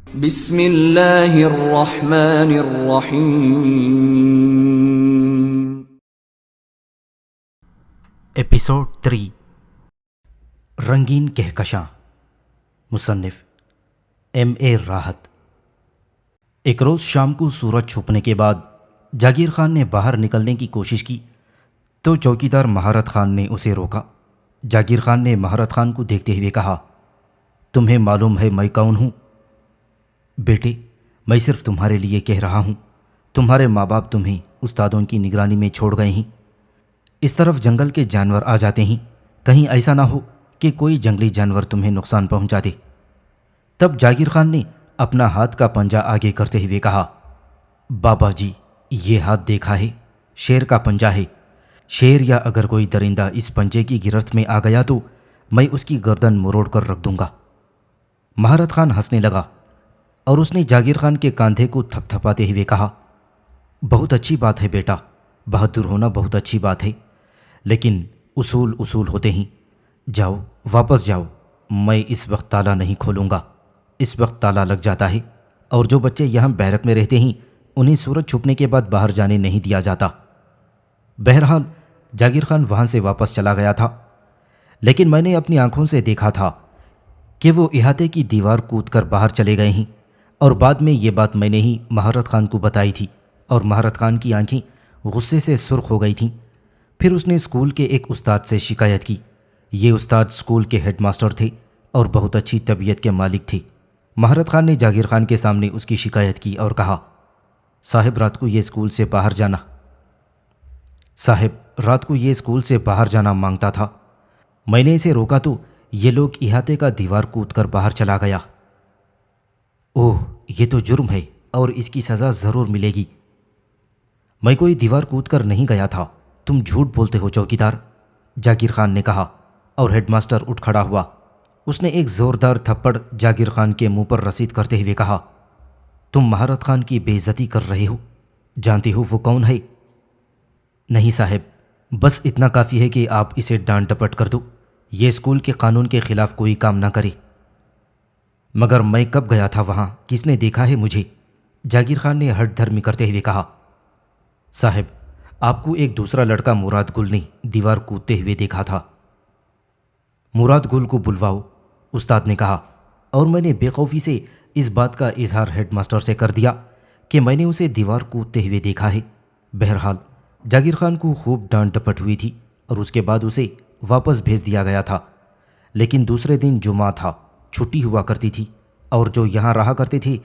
بسم اللہ الرحمن الرحیم۔ ایپیسوڈ 3 رنگین کہکشاں، مصنف ایم.اے. راحت۔ ایک روز شام کو سورج چھپنے کے بعد جاگیر خان نے باہر نکلنے کی کوشش کی تو چوکیدار مہارت خان نے اسے روکا۔ جاگیر خان نے مہارت خان کو دیکھتے ہوئے کہا، تمہیں معلوم ہے میں کون ہوں؟ بیٹے، میں صرف تمہارے لیے کہہ رہا ہوں، تمہارے ماں باپ تمہیں استادوں کی نگرانی میں چھوڑ گئے ہیں۔ اس طرف جنگل کے جانور آ جاتے ہیں، کہیں ایسا نہ ہو کہ کوئی جنگلی جانور تمہیں نقصان پہنچا دے۔ تب جاگیر خان نے اپنا ہاتھ کا پنجہ آگے کرتے ہوئے کہا، بابا جی، یہ ہاتھ دیکھا ہے؟ شیر کا پنجہ ہے۔ شیر یا اگر کوئی درندہ اس پنجے کی گرفت میں آ گیا تو میں اس کی گردن مروڑ کر رکھ دوں گا۔ مہارت خان ہنسنے لگا اور اس نے جاگیر خان کے کاندھے کو تھپ تھپاتے ہوئے کہا، بہت اچھی بات ہے بیٹا، بہادر ہونا بہت اچھی بات ہے، لیکن اصول اصول ہوتے ہیں۔ جاؤ، واپس جاؤ، میں اس وقت تالا نہیں کھولوں گا۔ اس وقت تالا لگ جاتا ہے اور جو بچے یہاں بیرک میں رہتے ہیں انہیں سورج چھپنے کے بعد باہر جانے نہیں دیا جاتا۔ بہرحال جاگیر خان وہاں سے واپس چلا گیا تھا، لیکن میں نے اپنی آنکھوں سے دیکھا تھا کہ وہ احاطے کی دیوار کود کر باہر چلے گئے ہیں، اور بعد میں یہ بات میں نے ہی مہارت خان کو بتائی تھی، اور مہارت خان کی آنکھیں غصے سے سرخ ہو گئی تھیں۔ پھر اس نے اسکول کے ایک استاد سے شکایت کی۔ یہ استاد اسکول کے ہیڈ ماسٹر تھے اور بہت اچھی طبیعت کے مالک تھے۔ مہارت خان نے جاگیر خان کے سامنے اس کی شکایت کی اور کہا، صاحب رات کو یہ اسکول سے باہر جانا مانگتا تھا۔ میں نے اسے روکا تو یہ لوگ احاطے کا دیوار کود کر باہر چلا گیا۔ اوہ، یہ تو جرم ہے اور اس کی سزا ضرور ملے گی۔ میں کوئی دیوار کود کر نہیں گیا تھا، تم جھوٹ بولتے ہو چوکیدار، جاگیر خان نے کہا، اور ہیڈ ماسٹر اٹھ کھڑا ہوا۔ اس نے ایک زوردار تھپڑ جاگیر خان کے منہ پر رسید کرتے ہوئے کہا، تم مہارت خان کی بے عزتی کر رہے ہو، جانتے ہو وہ کون ہے؟ نہیں صاحب، بس اتنا کافی ہے کہ آپ اسے ڈانٹ ڈپٹ کر دو، یہ اسکول کے قانون کے خلاف کوئی کام نہ کرے۔ مگر میں کب گیا تھا وہاں؟ کس نے دیکھا ہے مجھے؟ جاگیر خان نے ہٹ دھرمی کرتے ہوئے کہا، صاحب آپ کو ایک دوسرا لڑکا مراد گل نے دیوار کودتے ہوئے دیکھا تھا۔ مراد گل کو بلواؤ، استاد نے کہا، اور میں نے بے خوفی سے اس بات کا اظہار ہیڈ ماسٹر سے کر دیا کہ میں نے اسے دیوار کودتے ہوئے دیکھا ہے۔ بہرحال جاگیر خان کو خوب ڈانٹ ڈپٹ ہوئی تھی اور اس کے بعد اسے واپس بھیج دیا گیا تھا۔ لیکن دوسرے دن جمعہ تھا، چھٹی ہوا کرتی تھی، اور جو یہاں رہا کرتے تھے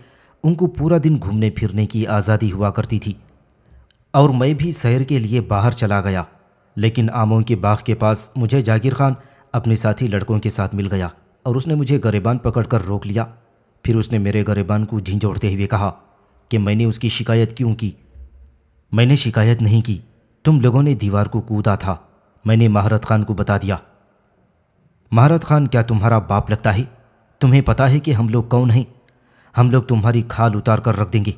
ان کو پورا دن گھومنے پھرنے کی آزادی ہوا کرتی تھی، اور میں بھی سیر کے لیے باہر چلا گیا۔ لیکن آموں کے باغ کے پاس مجھے جاگیر خان اپنے ساتھی لڑکوں کے ساتھ مل گیا اور اس نے مجھے گریبان پکڑ کر روک لیا۔ پھر اس نے میرے گریبان کو جھنجھوڑتے ہوئے کہا کہ میں نے اس کی شکایت کیوں کی۔ میں نے شکایت نہیں کی، تم لوگوں نے دیوار کو کودا تھا، میں نے مہارت خان کو بتا دیا۔ مہارت خان کیا تمہارا باپ لگتا ہے؟ تمہیں پتا ہے کہ ہم لوگ کون ہیں؟ ہم لوگ تمہاری کھال اتار کر رکھ دیں گے۔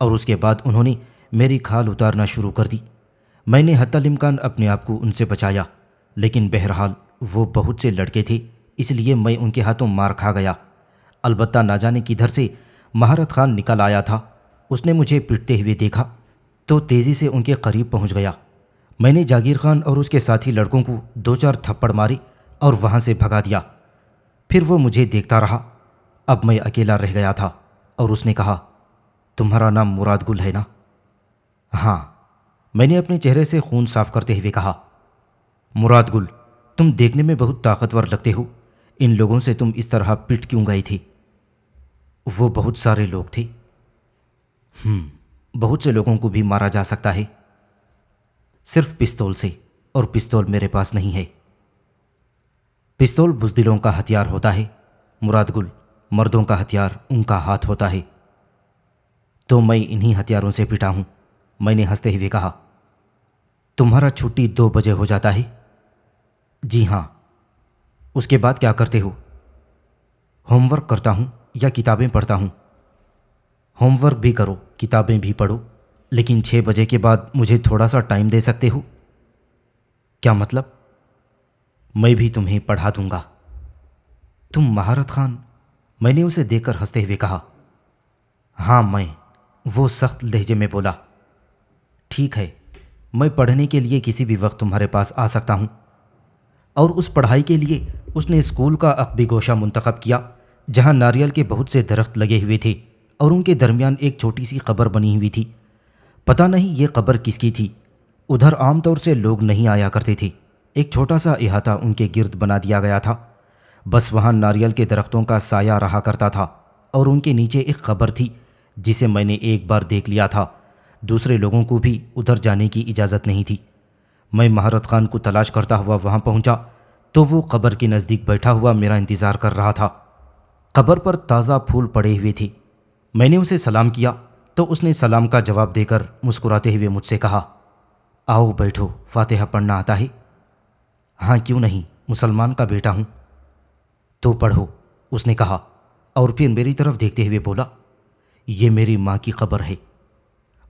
اور اس کے بعد انہوں نے میری کھال اتارنا شروع کر دی۔ میں نے حتی الامکان اپنے آپ کو ان سے بچایا، لیکن بہرحال وہ بہت سے لڑکے تھے، اس لیے میں ان کے ہاتھوں مار کھا گیا۔ البتہ نہ جانے کدھر سے مہارت خان نکل آیا تھا۔ اس نے مجھے پٹتے ہوئے دیکھا تو تیزی سے ان کے قریب پہنچ گیا۔ میں نے جاگیر خان اور اس کے ساتھی لڑکوں کو 2-4 تھپڑ مارے اور وہاں سے بھگا دیا۔ پھر وہ مجھے دیکھتا رہا۔ اب میں اکیلا رہ گیا تھا اور اس نے کہا، تمہارا نام مراد گل ہے نا؟ ہاں، میں نے اپنے چہرے سے خون صاف کرتے ہوئے کہا، مراد گل، تم دیکھنے میں بہت طاقتور لگتے ہو، ان لوگوں سے تم اس طرح پٹ کیوں گئے تھے؟ وہ بہت سارے لوگ تھے۔ بہت سے لوگوں کو بھی مارا جا سکتا ہے، صرف پستول سے، اور پستول میرے پاس نہیں ہے۔ پستول بزدلوں کا ہتھیار ہوتا ہے مراد گل، مردوں کا ہتھیار ان کا ہاتھ ہوتا ہے۔ تو میں انہی ہتھیاروں سے پٹا ہوں، میں نے ہنستے ہوئے کہا۔ تمہارا چھٹی 2 بجے ہو جاتا ہے؟ جی ہاں۔ اس کے بعد کیا کرتے ہو؟ ہوم ورک کرتا ہوں یا کتابیں پڑھتا ہوں۔ ہوم ورک بھی کرو، کتابیں بھی پڑھو، لیکن 6 بجے کے بعد مجھے تھوڑا سا ٹائم دے سکتے ہو؟ کیا مطلب؟ میں بھی تمہیں پڑھا دوں گا۔ تم مہارت خان؟ میں نے اسے دیکھ کر ہنستے ہوئے کہا، ہاں میں، وہ سخت لہجے میں بولا۔ ٹھیک ہے، میں پڑھنے کے لیے کسی بھی وقت تمہارے پاس آ سکتا ہوں۔ اور اس پڑھائی کے لیے اس نے اسکول کا عقبی گوشہ منتخب کیا جہاں ناریل کے بہت سے درخت لگے ہوئے تھے اور ان کے درمیان ایک چھوٹی سی قبر بنی ہوئی تھی۔ پتہ نہیں یہ قبر کس کی تھی۔ ادھر عام طور سے لوگ نہیں آیا کرتے تھے۔ ایک چھوٹا سا احاطہ ان کے گرد بنا دیا گیا تھا۔ بس وہاں ناریل کے درختوں کا سایہ رہا کرتا تھا اور ان کے نیچے ایک قبر تھی جسے میں نے ایک بار دیکھ لیا تھا۔ دوسرے لوگوں کو بھی ادھر جانے کی اجازت نہیں تھی۔ میں مہارت خان کو تلاش کرتا ہوا وہاں پہنچا تو وہ قبر کے نزدیک بیٹھا ہوا میرا انتظار کر رہا تھا۔ قبر پر تازہ پھول پڑے ہوئے تھے۔ میں نے اسے سلام کیا تو اس نے سلام کا جواب دے کر مسکراتے ہوئے مجھ سے کہا، آؤ بیٹھو، فاتحہ پڑھنا آتا ہے؟ ہاں کیوں نہیں، مسلمان کا بیٹا ہوں۔ تو پڑھو، اس نے کہا اور پھر میری طرف دیکھتے ہوئے بولا، یہ میری ماں کی قبر ہے۔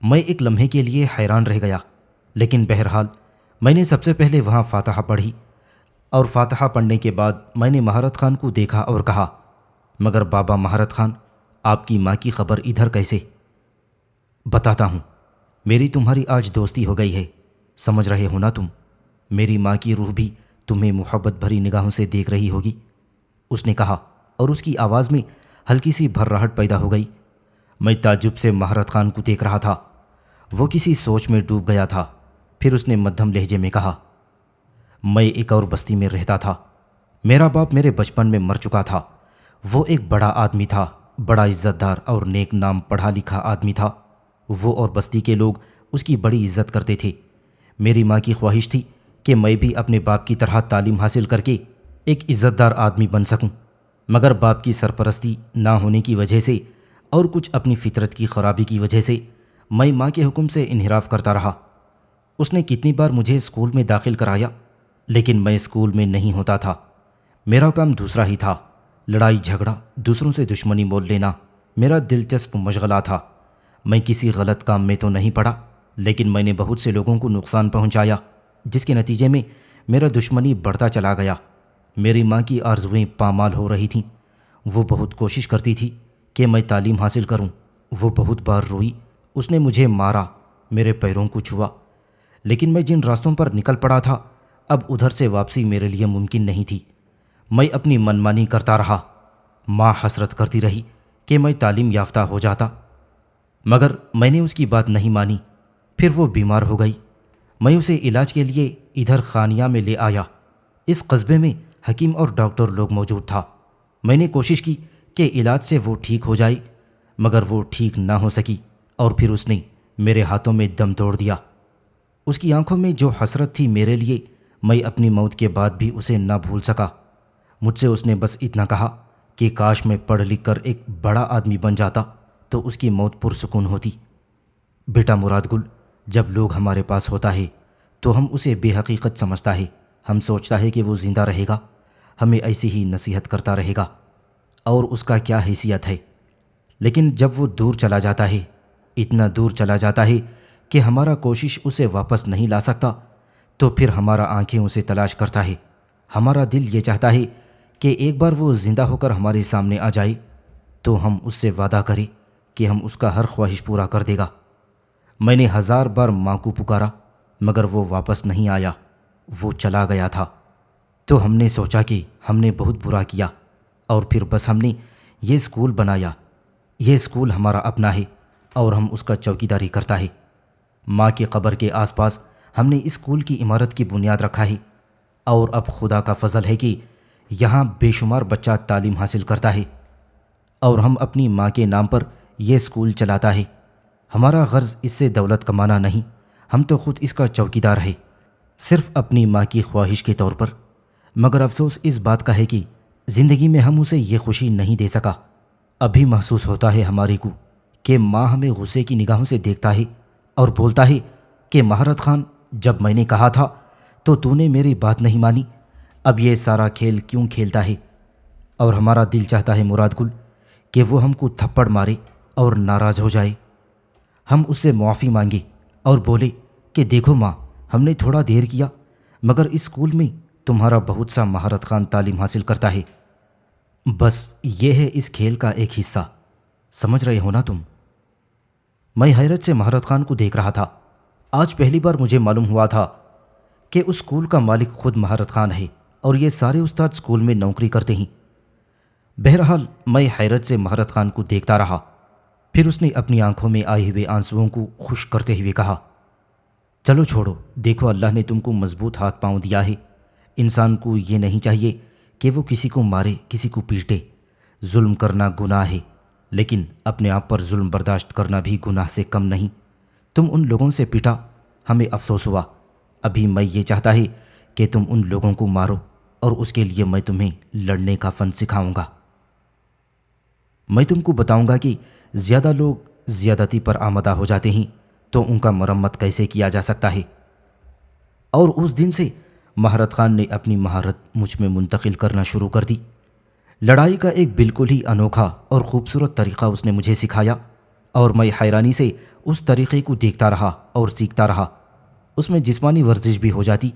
میں ایک لمحے کے لیے حیران رہ گیا، لیکن بہرحال میں نے سب سے پہلے وہاں فاتحہ پڑھی اور فاتحہ پڑھنے کے بعد میں نے مہارت خان کو دیکھا اور کہا، مگر بابا مہارت خان، آپ کی ماں کی خبر ادھر کیسے؟ بتاتا ہوں، میری تمہاری آج دوستی ہو گئی ہے، سمجھ رہے ہو نا تم؟ میری ماں کی روح بھی تمہیں محبت بھری نگاہوں سے دیکھ رہی ہوگی، اس نے کہا اور اس کی آواز میں ہلکی سی بھرراہٹ پیدا ہو گئی۔ میں تعجب سے مہارت خان کو دیکھ رہا تھا۔ وہ کسی سوچ میں ڈوب گیا تھا۔ پھر اس نے مدھم لہجے میں کہا، میں ایک اور بستی میں رہتا تھا۔ میرا باپ میرے بچپن میں مر چکا تھا۔ وہ ایک بڑا آدمی تھا، بڑا عزت دار اور نیک نام پڑھا لکھا آدمی تھا۔ وہ اور بستی کے لوگ اس کی بڑی عزت کرتے تھے۔ میری ماں کی خواہش تھی کہ میں بھی اپنے باپ کی طرح تعلیم حاصل کر کے ایک عزت دار آدمی بن سکوں، مگر باپ کی سرپرستی نہ ہونے کی وجہ سے اور کچھ اپنی فطرت کی خرابی کی وجہ سے میں ماں کے حکم سے انحراف کرتا رہا۔ اس نے کتنی بار مجھے اسکول میں داخل کرایا، لیکن میں اسکول میں نہیں ہوتا تھا۔ میرا کام دوسرا ہی تھا، لڑائی جھگڑا، دوسروں سے دشمنی مول لینا میرا دلچسپ مشغلہ تھا۔ میں کسی غلط کام میں تو نہیں پڑا، لیکن میں نے بہت سے لوگوں کو نقصان پہنچایا، جس کے نتیجے میں میرا دشمنی بڑھتا چلا گیا۔ میری ماں کی آرزوئیں پامال ہو رہی تھیں۔ وہ بہت کوشش کرتی تھی کہ میں تعلیم حاصل کروں۔ وہ بہت بار روئی، اس نے مجھے مارا، میرے پیروں کو چھوا، لیکن میں جن راستوں پر نکل پڑا تھا اب ادھر سے واپسی میرے لیے ممکن نہیں تھی۔ میں اپنی منمانی کرتا رہا۔ ماں حسرت کرتی رہی کہ میں تعلیم یافتہ ہو جاتا، مگر میں نے اس کی بات نہیں مانی۔ پھر وہ بیمار ہو گئی۔ میں اسے علاج کے لیے ادھر خانیہ میں لے آیا۔ اس قصبے میں حکیم اور ڈاکٹر لوگ موجود تھا۔ میں نے کوشش کی کہ علاج سے وہ ٹھیک ہو جائے، مگر وہ ٹھیک نہ ہو سکی اور پھر اس نے میرے ہاتھوں میں دم توڑ دیا۔ اس کی آنکھوں میں جو حسرت تھی میرے لیے، میں اپنی موت کے بعد بھی اسے نہ بھول سکا۔ مجھ سے اس نے بس اتنا کہا کہ کاش میں پڑھ لکھ کر ایک بڑا آدمی بن جاتا تو اس کی موت پرسکون ہوتی۔ بیٹا مراد گل، جب لوگ ہمارے پاس ہوتا ہے تو ہم اسے بے حقیقت سمجھتا ہے۔ ہم سوچتا ہے کہ وہ زندہ رہے گا، ہمیں ایسی ہی نصیحت کرتا رہے گا اور اس کا کیا حیثیت ہے۔ لیکن جب وہ دور چلا جاتا ہے، اتنا دور چلا جاتا ہے کہ ہمارا کوشش اسے واپس نہیں لا سکتا، تو پھر ہمارا آنکھیں اسے تلاش کرتا ہے۔ ہمارا دل یہ چاہتا ہے کہ ایک بار وہ زندہ ہو کر ہمارے سامنے آ جائے تو ہم اس سے وعدہ کریں کہ ہم اس کا ہر خواہش پورا کر دے گا۔ میں نے 1000 بار ماں کو پکارا، مگر وہ واپس نہیں آیا، وہ چلا گیا تھا۔ تو ہم نے سوچا کہ ہم نے بہت برا کیا اور پھر بس ہم نے یہ اسکول بنایا۔ یہ اسکول ہمارا اپنا ہے اور ہم اس کا چوکیداری کرتا ہے۔ ماں کی قبر کے آس پاس ہم نے اسکول کی عمارت کی بنیاد رکھا ہے، اور اب خدا کا فضل ہے کہ یہاں بے شمار بچہ تعلیم حاصل کرتا ہے، اور ہم اپنی ماں کے نام پر یہ اسکول چلاتا ہے۔ ہمارا غرض اس سے دولت کمانا نہیں، ہم تو خود اس کا چوکیدار ہے، صرف اپنی ماں کی خواہش کے طور پر۔ مگر افسوس اس بات کا ہے کہ زندگی میں ہم اسے یہ خوشی نہیں دے سکا۔ ابھی محسوس ہوتا ہے ہمارے کو کہ ماں ہمیں غصے کی نگاہوں سے دیکھتا ہے اور بولتا ہے کہ مہارت خان، جب میں نے کہا تھا تو نے میری بات نہیں مانی، اب یہ سارا کھیل کیوں کھیلتا ہے؟ اور ہمارا دل چاہتا ہے مراد گل کہ وہ ہم کو تھپڑ مارے اور ناراض ہو جائے۔ ہم اس سے معافی مانگے اور بولے کہ دیکھو ماں، ہم نے تھوڑا دیر کیا، مگر اس اسکول میں تمہارا بہت سا مہارت خان تعلیم حاصل کرتا ہے۔ بس یہ ہے اس کھیل کا ایک حصہ، سمجھ رہے ہو نا تم؟ میں حیرت سے مہارت خان کو دیکھ رہا تھا۔ آج پہلی بار مجھے معلوم ہوا تھا کہ اس اسکول کا مالک خود مہارت خان ہے اور یہ سارے استاد اسکول میں نوکری کرتے ہیں۔ بہرحال میں حیرت سے مہارت خان کو دیکھتا رہا۔ پھر اس نے اپنی آنکھوں میں آئے ہوئے آنسوؤں کو خشک کرتے ہوئے کہا، چلو چھوڑو، دیکھو اللہ نے تم کو مضبوط ہاتھ پاؤں دیا ہے۔ انسان کو یہ نہیں چاہیے کہ وہ کسی کو مارے، کسی کو پیٹے۔ ظلم کرنا گناہ ہے، لیکن اپنے آپ پر ظلم برداشت کرنا بھی گناہ سے کم نہیں۔ تم ان لوگوں سے پٹا، ہمیں افسوس ہوا۔ ابھی میں یہ چاہتا ہے کہ تم ان لوگوں کو مارو، اور اس کے لیے میں تمہیں لڑنے کا فن سکھاؤں گا۔ میں تم کو بتاؤں گا کہ زیادہ لوگ زیادتی پر آمادہ ہو جاتے ہیں تو ان کا مرمت کیسے کیا جا سکتا ہے۔ اور اس دن سے مہارت خان نے اپنی مہارت مجھ میں منتقل کرنا شروع کر دی۔ لڑائی کا ایک بالکل ہی انوکھا اور خوبصورت طریقہ اس نے مجھے سکھایا، اور میں حیرانی سے اس طریقے کو دیکھتا رہا اور سیکھتا رہا۔ اس میں جسمانی ورزش بھی ہو جاتی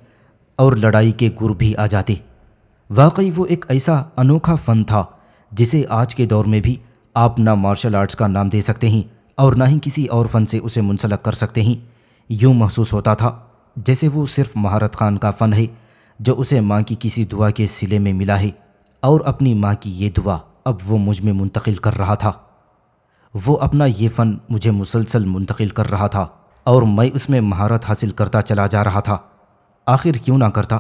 اور لڑائی کے گر بھی آ جاتے۔ واقعی وہ ایک ایسا انوکھا فن تھا جسے آج کے دور میں بھی آپ نہ مارشل آرٹس کا نام دے سکتے ہیں اور نہ ہی کسی اور فن سے اسے منسلک کر سکتے ہیں۔ یوں محسوس ہوتا تھا جیسے وہ صرف مہارت خان کا فن ہے جو اسے ماں کی کسی دعا کے صلے میں ملا ہے، اور اپنی ماں کی یہ دعا اب وہ مجھ میں منتقل کر رہا تھا۔ وہ اپنا یہ فن مجھے مسلسل منتقل کر رہا تھا اور میں اس میں مہارت حاصل کرتا چلا جا رہا تھا۔ آخر کیوں نہ کرتا؟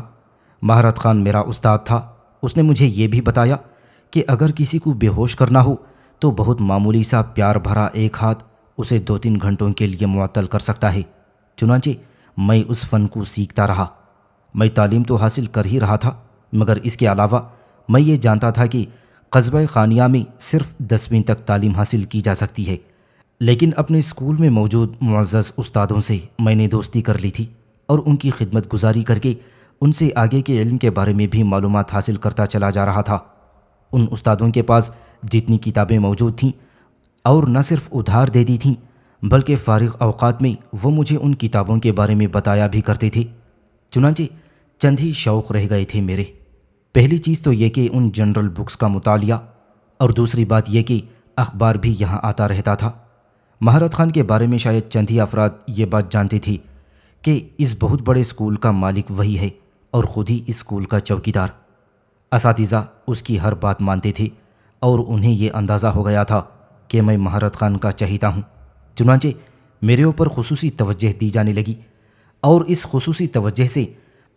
مہارت خان میرا استاد تھا۔ اس نے مجھے یہ بھی بتایا کہ اگر کسی کو بے ہوش کرنا ہو تو بہت معمولی سا پیار بھرا ایک ہاتھ اسے 2-3 گھنٹوں کے لیے معطل کر سکتا ہے۔ چنانچہ میں اس فن کو سیکھتا رہا۔ میں تعلیم تو حاصل کر ہی رہا تھا، مگر اس کے علاوہ میں یہ جانتا تھا کہ قصبہ خانیہ میں صرف 10ویں تک تعلیم حاصل کی جا سکتی ہے، لیکن اپنے اسکول میں موجود معزز استادوں سے میں نے دوستی کر لی تھی اور ان کی خدمت گزاری کر کے ان سے آگے کے علم کے بارے میں بھی معلومات حاصل کرتا چلا جا رہا تھا۔ ان استادوں کے پاس جتنی کتابیں موجود تھیں اور نہ صرف ادھار دے دی تھیں بلکہ فارغ اوقات میں وہ مجھے ان کتابوں کے بارے میں بتایا بھی کرتے تھے۔ چنانچہ چند ہی شوق رہ گئے تھے میرے۔ پہلی چیز تو یہ کہ ان جنرل بکس کا مطالعہ، اور دوسری بات یہ کہ اخبار بھی یہاں آتا رہتا تھا۔ مہارت خان کے بارے میں شاید چند ہی افراد یہ بات جانتے تھے کہ اس بہت بڑے اسکول کا مالک وہی ہے اور خود ہی اس اسکول کا چوکیدار۔ اساتذہ اس کی ہر بات مانتے تھے اور انہیں یہ اندازہ ہو گیا تھا کہ میں مہارت خان کا چہیتا ہوں۔ چنانچہ میرے اوپر خصوصی توجہ دی جانے لگی، اور اس خصوصی توجہ سے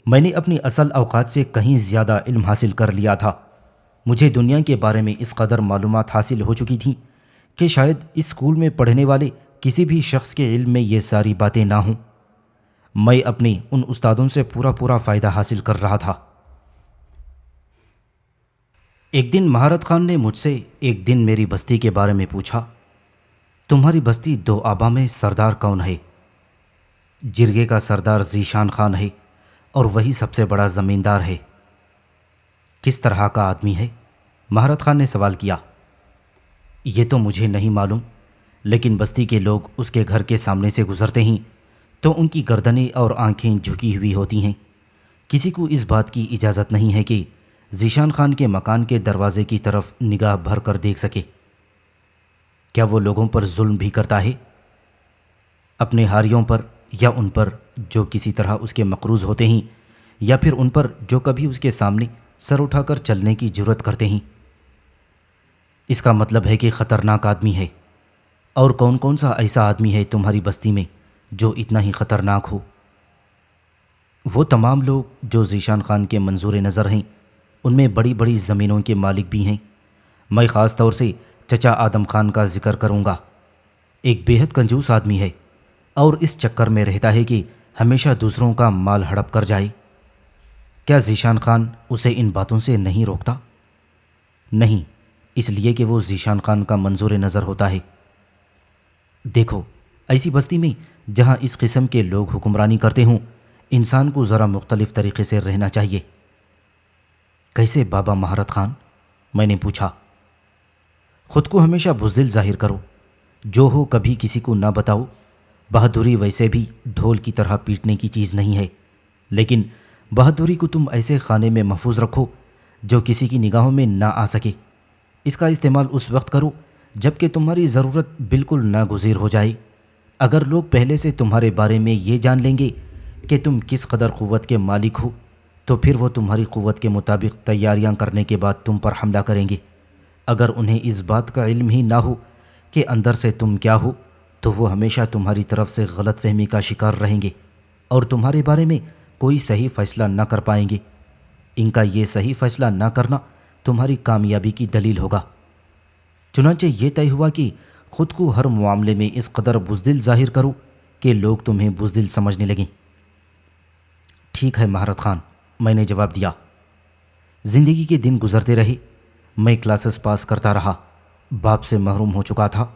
میں نے اپنی اصل اوقات سے کہیں زیادہ علم حاصل کر لیا تھا۔ مجھے دنیا کے بارے میں اس قدر معلومات حاصل ہو چکی تھیں کہ شاید اس اسکول میں پڑھنے والے کسی بھی شخص کے علم میں یہ ساری باتیں نہ ہوں۔ میں اپنے ان استادوں سے پورا فائدہ حاصل کر رہا تھا۔ ایک دن مہارت خان نے مجھ سے ایک دن میری بستی کے بارے میں پوچھا، تمہاری بستی دو آبا میں سردار کون ہے؟ جرگے کا سردار ذیشان خان ہے اور وہی سب سے بڑا زمیندار ہے۔ کس طرح کا آدمی ہے؟ مہارت خان نے سوال کیا۔ یہ تو مجھے نہیں معلوم، لیکن بستی کے لوگ اس کے گھر کے سامنے سے گزرتے ہیں تو ان کی گردنیں اور آنکھیں جھکی ہوئی ہوتی ہیں۔ کسی کو اس بات کی اجازت نہیں ہے کہ ذیشان خان کے مکان کے دروازے کی طرف نگاہ بھر کر دیکھ سکے۔ کیا وہ لوگوں پر ظلم بھی کرتا ہے؟ اپنے ہاریوں پر، یا ان پر جو کسی طرح اس کے مقروض ہوتے ہیں، یا پھر ان پر جو کبھی اس کے سامنے سر اٹھا کر چلنے کی جرت کرتے ہیں؟ اس کا مطلب ہے کہ خطرناک آدمی ہے۔ اور کون کون سا ایسا آدمی ہے تمہاری بستی میں جو اتنا ہی خطرناک ہو؟ وہ تمام لوگ جو ذیشان خان کے منظور نظر ہیں، ان میں بڑی بڑی زمینوں کے مالک بھی ہیں۔ میں خاص طور سے چچا آدم خان کا ذکر کروں گا۔ ایک بے حد کنجوس آدمی ہے اور اس چکر میں رہتا ہے کہ ہمیشہ دوسروں کا مال ہڑپ کر جائے۔ کیا ذیشان خان اسے ان باتوں سے نہیں روکتا؟ نہیں، اس لیے کہ وہ ذیشان خان کا منظور نظر ہوتا ہے۔ دیکھو، ایسی بستی میں جہاں اس قسم کے لوگ حکمرانی کرتے ہوں، انسان کو ذرا مختلف طریقے سے رہنا چاہیے۔ کیسے بابا مہارت خان؟ میں نے پوچھا۔ خود کو ہمیشہ بزدل ظاہر کرو، جو ہو کبھی کسی کو نہ بتاؤ۔ بہادری ویسے بھی ڈھول کی طرح پیٹنے کی چیز نہیں ہے، لیکن بہادری کو تم ایسے خانے میں محفوظ رکھو جو کسی کی نگاہوں میں نہ آ سکے۔ اس کا استعمال اس وقت کرو جب کہ تمہاری ضرورت بالکل ناگزیر ہو جائے، اگر لوگ پہلے سے تمہارے بارے میں یہ جان لیں گے کہ تم کس قدر قوت کے مالک ہو تو پھر وہ تمہاری قوت کے مطابق تیاریاں کرنے کے بعد تم پر حملہ کریں گے۔ اگر انہیں اس بات کا علم ہی نہ ہو کہ اندر سے تم کیا ہو تو وہ ہمیشہ تمہاری طرف سے غلط فہمی کا شکار رہیں گے اور تمہارے بارے میں کوئی صحیح فیصلہ نہ کر پائیں گے۔ ان کا یہ صحیح فیصلہ نہ کرنا تمہاری کامیابی کی دلیل ہوگا۔ چنانچہ یہ طے ہوا کہ خود کو ہر معاملے میں اس قدر بزدل ظاہر کرو کہ لوگ تمہیں بزدل سمجھنے لگیں۔ ٹھیک ہے مہارت خان، میں نے جواب دیا۔ زندگی کے دن گزرتے رہے، میں کلاسز پاس کرتا رہا، باپ سے محروم ہو چکا تھا،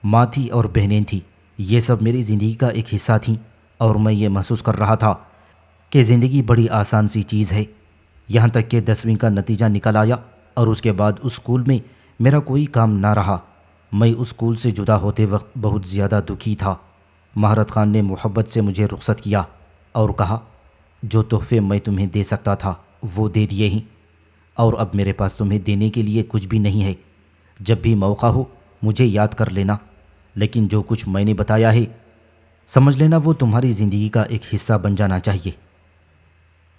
ماں تھی اور بہنیں تھیں، یہ سب میری زندگی کا ایک حصہ تھیں اور میں یہ محسوس کر رہا تھا کہ زندگی بڑی آسان سی چیز ہے، یہاں تک کہ 10ویں کا نتیجہ نکل آیا اور اس کے بعد اس اسکول میں میرا کوئی کام نہ رہا۔ میں اس اسکول سے جدا ہوتے وقت بہت زیادہ دکھی تھا۔ مہارت خان نے محبت سے مجھے رخصت کیا اور کہا، جو تحفے میں تمہیں دے سکتا تھا وہ دے دیے ہی، اور اب میرے پاس تمہیں دینے کے لیے کچھ بھی نہیں ہے۔ جب بھی موقع ہو مجھے یاد کر لینا، لیکن جو کچھ میں نے بتایا ہے سمجھ لینا وہ تمہاری زندگی کا ایک حصہ بن جانا چاہیے۔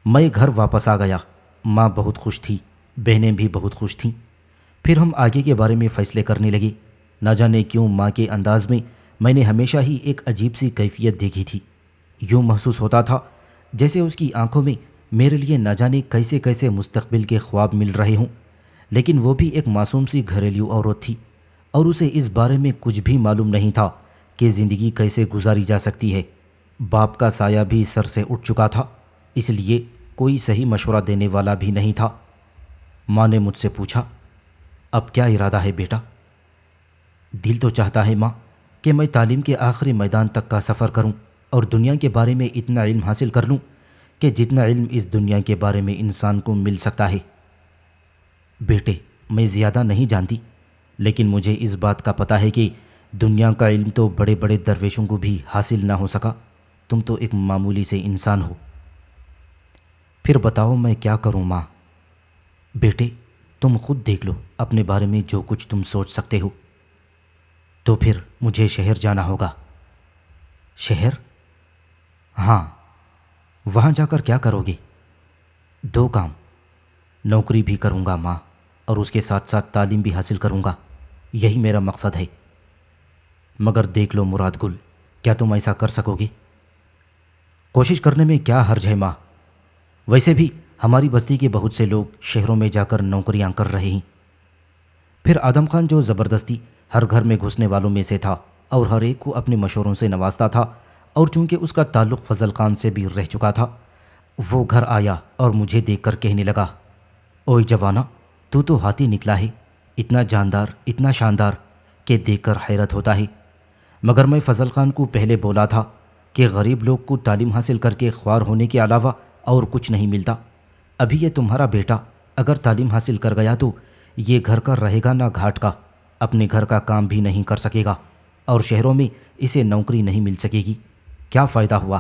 میں گھر واپس آ گیا۔ ماں بہت خوش تھی، بہنیں بھی بہت خوش تھیں۔ پھر ہم آگے کے بارے میں فیصلے کرنے لگے۔ نہ جانے کیوں ماں کے انداز میں نے ہمیشہ ہی ایک عجیب سی کیفیت دیکھی تھی۔ یوں محسوس ہوتا تھا جیسے اس کی آنکھوں میں میرے لیے نہ جانے کیسے کیسے مستقبل کے خواب مل رہے ہوں، لیکن وہ بھی ایک معصوم سی گھریلو عورت تھی اور اسے اس بارے میں کچھ بھی معلوم نہیں تھا کہ زندگی کیسے گزاری جا سکتی ہے۔ باپ کا سایہ بھی سر سے اٹھ چکا تھا، اس لیے کوئی صحیح مشورہ دینے والا بھی نہیں تھا۔ ماں نے مجھ سے پوچھا، اب کیا ارادہ ہے بیٹا؟ دل تو چاہتا ہے ماں کہ میں تعلیم کے آخری میدان تک کا سفر کروں اور دنیا کے بارے میں اتنا علم حاصل کر لوں کہ جتنا علم اس دنیا کے بارے میں انسان کو مل سکتا ہے۔ بیٹے، میں زیادہ نہیں جانتی، لیکن مجھے اس بات کا پتہ ہے کہ دنیا کا علم تو بڑے بڑے درویشوں کو بھی حاصل نہ ہو سکا، تم تو ایک معمولی سے انسان ہو۔ پھر بتاؤ میں کیا کروں ماں؟ بیٹے، تم خود دیکھ لو اپنے بارے میں جو کچھ تم سوچ سکتے ہو۔ تو پھر مجھے شہر جانا ہوگا۔ شہر؟ ہاں، وہاں جا کر کیا کرو گے؟ 2 کام، نوکری بھی کروں گا ماں، اور اس کے ساتھ ساتھ تعلیم بھی حاصل کروں گا، یہی میرا مقصد ہے۔ مگر دیکھ لو مراد گل، کیا تم ایسا کر سکو گے؟ کوشش کرنے میں کیا حرج ہے ماں؟ ویسے بھی ہماری بستی کے بہت سے لوگ شہروں میں جا کر نوکریاں کر رہے ہیں۔ پھر آدم خان جو زبردستی ہر گھر میں گھسنے والوں میں سے تھا اور ہر ایک کو اپنے مشوروں سے نوازتا تھا، اور چونکہ اس کا تعلق فضل خان سے بھی رہ چکا تھا، وہ گھر آیا اور مجھے دیکھ کر کہنے لگا، اوئے جوانا، تو ہاتھی نکلا ہے، اتنا جاندار، اتنا شاندار کہ دیکھ کر حیرت ہوتا ہے۔ مگر میں فضل خان کو پہلے بولا تھا کہ غریب لوگ کو تعلیم حاصل کر کے خوار ہونے کے علاوہ اور کچھ نہیں ملتا۔ ابھی یہ تمہارا بیٹا اگر تعلیم حاصل کر گیا تو یہ گھر کا رہے گا نہ گھاٹ کا، اپنے گھر کا کام بھی نہیں کر سکے گا، اور شہروں میں اسے نوکری نہیں مل سکے گی، کیا فائدہ ہوا؟